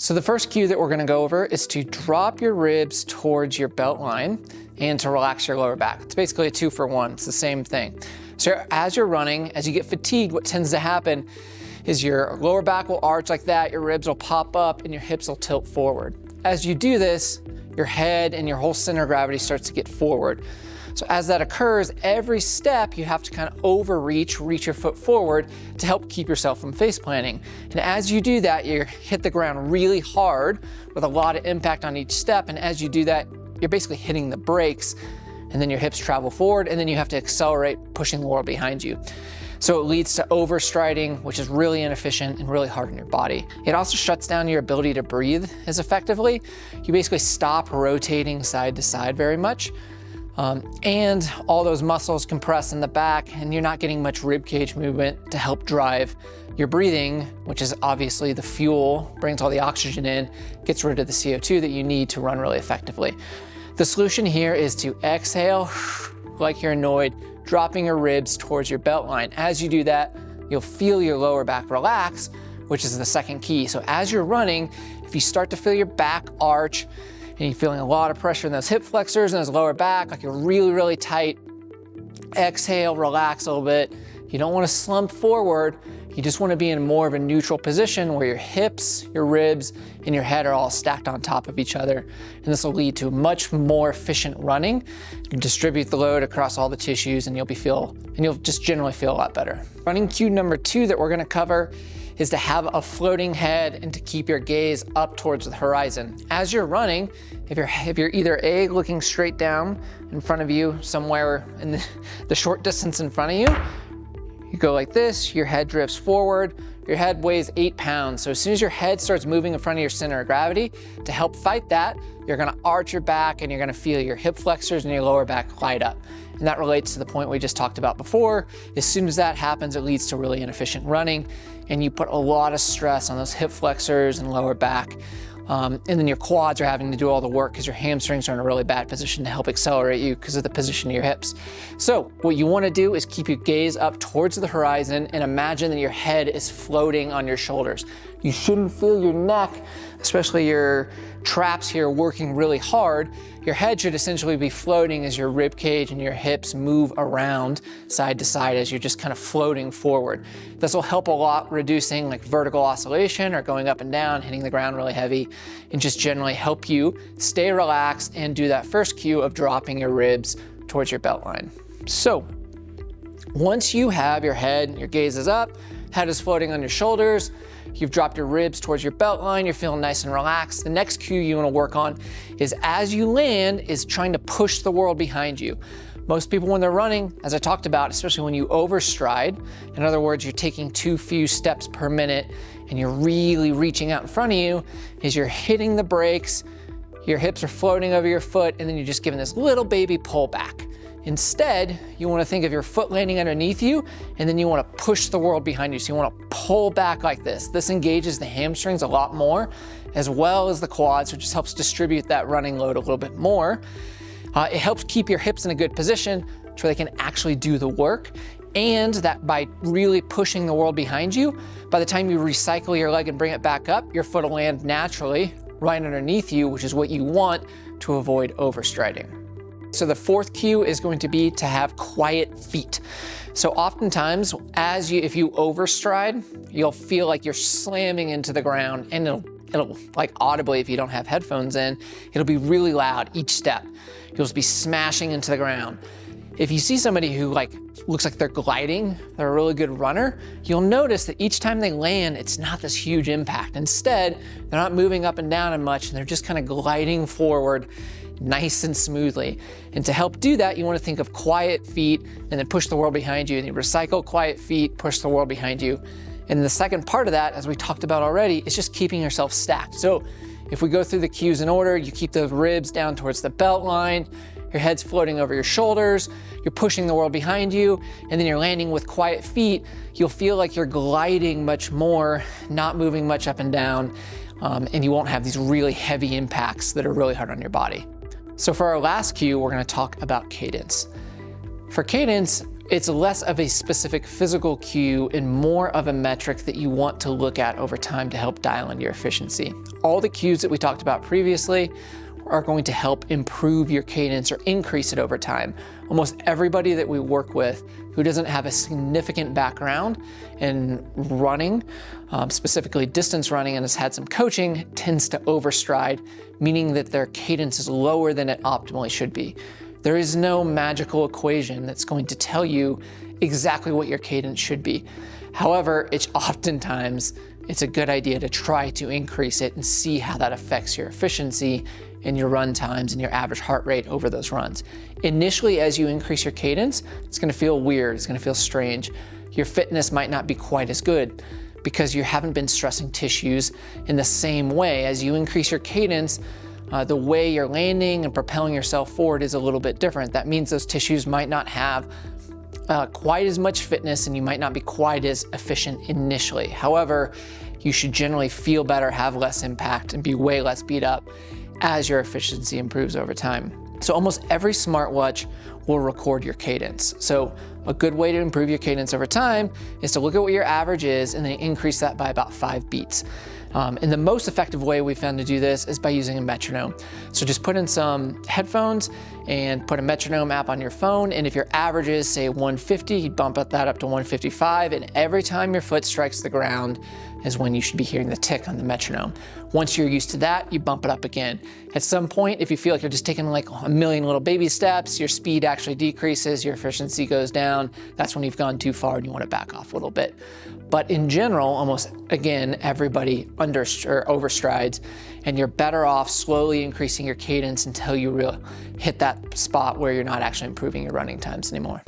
So the first cue that we're gonna go over is to drop your ribs towards your belt line and to relax your lower back. It's basically a 2-for-1, it's the same thing. So as you're running, as you get fatigued, what tends to happen is your lower back will arch like that, your ribs will pop up, and your hips will tilt forward. As you do this, your head and your whole center of gravity starts to get forward. So as that occurs, every step you have to kind of reach your foot forward to help keep yourself from face planting. And as you do that, you hit the ground really hard with a lot of impact on each step. And as you do that, you're basically hitting the brakes, and then your hips travel forward, and then you have to accelerate, pushing the world behind you. So it leads to overstriding, which is really inefficient and really hard on your body. It also shuts down your ability to breathe as effectively. You basically stop rotating side to side very much. And all those muscles compress in the back, and you're not getting much rib cage movement to help drive your breathing, which is obviously the fuel, brings all the oxygen in, gets rid of the CO2 that you need to run really effectively. The solution here is to exhale like you're annoyed, dropping your ribs towards your belt line. As you do that, you'll feel your lower back relax, which is the second key. So as you're running, if you start to feel your back arch, and you're feeling a lot of pressure in those hip flexors and those lower back, like you're really, really tight, exhale, relax a little bit. You don't want to slump forward. You just want to be in more of a neutral position where your hips, your ribs, and your head are all stacked on top of each other. And this will lead to much more efficient running. You distribute the load across all the tissues, and you'll just generally feel a lot better. Running cue number 2 that we're going to cover is to have a floating head and to keep your gaze up towards the horizon. As you're running, if you're either A, looking straight down in front of you, somewhere in the short distance in front of you, you go like this, your head drifts forward, your head weighs 8 pounds. So as soon as your head starts moving in front of your center of gravity, to help fight that, you're gonna arch your back and you're gonna feel your hip flexors and your lower back light up. And that relates to the point we just talked about before. As soon as that happens, it leads to really inefficient running, and you put a lot of stress on those hip flexors and lower back. And then your quads are having to do all the work because your hamstrings are in a really bad position to help accelerate you because of the position of your hips. So what you want to do is keep your gaze up towards the horizon and imagine that your head is floating on your shoulders. You shouldn't feel your neck, especially your traps here, working really hard. Your head should essentially be floating as your rib cage and your hips move around side to side as you're just kind of floating forward. This will help a lot reducing like vertical oscillation or going up and down, hitting the ground really heavy, and just generally help you stay relaxed and do that first cue of dropping your ribs towards your belt line. So once you have your head, your gaze is up, head is floating on your shoulders, you've dropped your ribs towards your belt line, you're feeling nice and relaxed. The next cue you want to work on is as you land is trying to push the world behind you. Most people when they're running, as I talked about, especially when you overstride, in other words, you're taking too few steps per minute and you're really reaching out in front of you, is you're hitting the brakes, your hips are floating over your foot, and then you're just giving this little baby pull back. Instead, you want to think of your foot landing underneath you, and then you want to push the world behind you. So you want to pull back like this. This engages the hamstrings a lot more, as well as the quads, which just helps distribute that running load a little bit more. It helps keep your hips in a good position so they can actually do the work, and that by really pushing the world behind you, by the time you recycle your leg and bring it back up, your foot will land naturally right underneath you, which is what you want to avoid overstriding. So the fourth cue is going to be to have quiet feet. So oftentimes, if you overstride, you'll feel like you're slamming into the ground, and it'll like audibly, if you don't have headphones in, it'll be really loud each step. You'll just be smashing into the ground. If you see somebody who looks like they're gliding, they're a really good runner, you'll notice that each time they land, it's not this huge impact. Instead, they're not moving up and down and much, and they're just kind of gliding forward nice and smoothly. And to help do that, you want to think of quiet feet and then push the world behind you. And you recycle quiet feet, push the world behind you. And the second part of that, as we talked about already, is just keeping yourself stacked. So if we go through the cues in order, you keep those ribs down towards the belt line, your head's floating over your shoulders, you're pushing the world behind you, and then you're landing with quiet feet. You'll feel like you're gliding much more, not moving much up and down, and you won't have these really heavy impacts that are really hard on your body. So for our last cue, we're going to talk about cadence. For cadence, It's less of a specific physical cue and more of a metric that you want to look at over time to help dial in your efficiency. All the cues that we talked about previously are going to help improve your cadence or increase it over time. Almost everybody that we work with who doesn't have a significant background in running, specifically distance running, and has had some coaching, tends to overstride, meaning that their cadence is lower than it optimally should be. There is no magical equation that's going to tell you exactly what your cadence should be. However, it's a good idea to try to increase it and see how that affects your efficiency and your run times and your average heart rate over those runs. Initially, as you increase your cadence, it's gonna feel weird, it's gonna feel strange. Your fitness might not be quite as good because you haven't been stressing tissues in the same way. As you increase your cadence, the way you're landing and propelling yourself forward is a little bit different. That means those tissues might not have quite as much fitness and you might not be quite as efficient initially. However, you should generally feel better, have less impact, and be way less beat up as your efficiency improves over time. So almost every smartwatch will record your cadence. So a good way to improve your cadence over time is to look at what your average is and then increase that by about 5 beats. And the most effective way we found to do this is by using a metronome. So just put in some headphones and put a metronome app on your phone. And if your average is say 150, you bump that up to 155. And every time your foot strikes the ground is when you should be hearing the tick on the metronome. Once you're used to that, you bump it up again. At some point, if you feel like you're just taking like a million little baby steps, your speed actually decreases, your efficiency goes down, that's when you've gone too far and you want to back off a little bit. But in general, almost again, everybody overstrides, and you're better off slowly increasing your cadence until you really hit that spot where you're not actually improving your running times anymore.